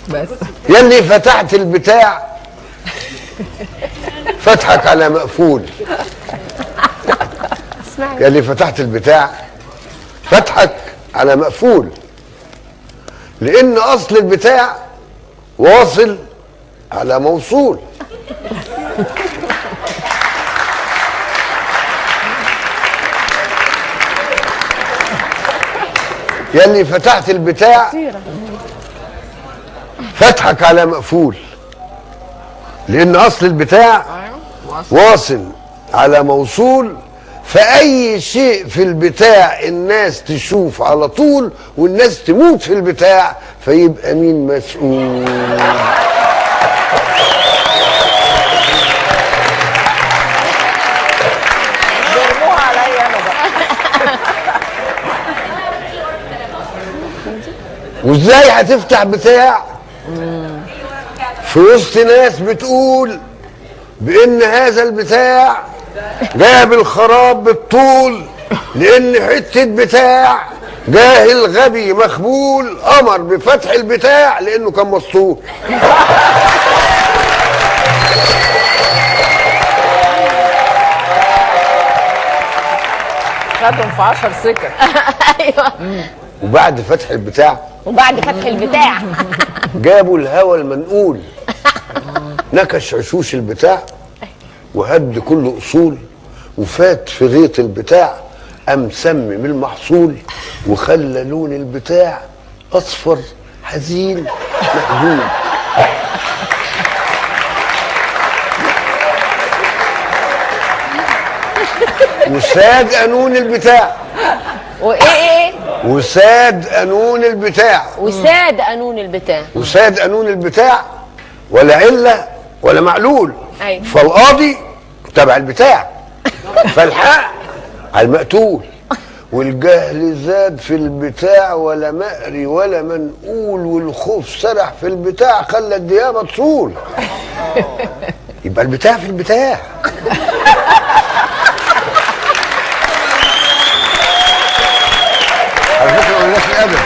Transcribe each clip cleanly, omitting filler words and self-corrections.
بس يلي فتحت البتاع فتحك على مقفول. يلي فتحت البتاع فتحك على مقفول، لان اصل البتاع واصل على موصول. يلي فتحت البتاع فتحك على مقفول، لان اصل البتاع واصل على موصول. فاي شيء في البتاع الناس تشوف على طول، والناس تموت في البتاع، فيبقى مين مسؤول؟ بيرموها عليا انا بقى. وازاي هتفتح بتاع في وسط ناس بتقول بان هذا البتاع جاب الخراب بالطول، لان حته بتاع جاهل غبي مخبول امر بفتح البتاع لانه كان مسطول. خدهم في 10 سكك. ايوه. وبعد فتح البتاع وبعد فتح البتاع جابوا الهوى المنقول، نكش عشوش البتاع وهد كل اصول، وفات في غيط البتاع قام سمم المحصول، وخلى لون البتاع اصفر حزين محزون. وساد قانون البتاع. وايه وساد قانون البتاع. وساد قانون البتاع. وساد قانون البتاع، ولا عله ولا معلول. أيوة. فالقاضي تبع البتاع، فالحق على المقتول. والجهل زاد في البتاع، ولا مقري ولا منقول، والخوف سرح في البتاع خلى الديابه تصول. يبقى البتاع في البتاع. على فكره ما قلناش الادب.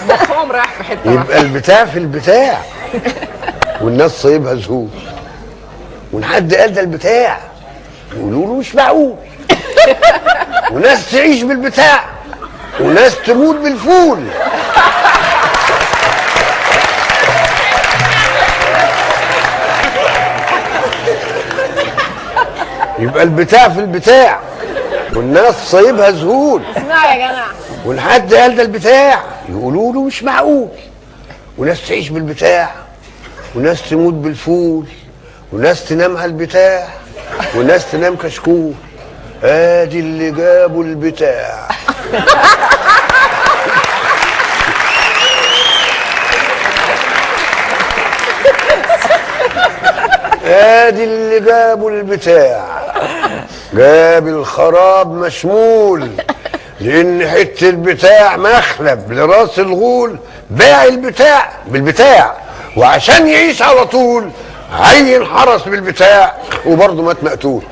مفهوم رايح في حته يبقى البتاع في البتاع، والناس صايبها ذهول، ونحد قال ده البتاع يقولوا له مش معقول. وناس تعيش بالبتاع وناس تموت بالفول. يبقى البتاع في البتاع، والناس صايبها ذهول. اسمعوا يا جماعه، ونحد قال ده البتاع يقولوا له مش معقول. وناس تعيش بالبتاع وناس تموت بالفول، وناس تنام على البتاع وناس تنام كشكول. ادي اللي جابوا البتاع. ادي اللي جابوا البتاع، جاب الخراب مشمول، لان حته البتاع مخلب لراس الغول. باع البتاع بالبتاع، وعشان يعيش على طول عين حرس بالبتاع، وبرضه مات مقتول.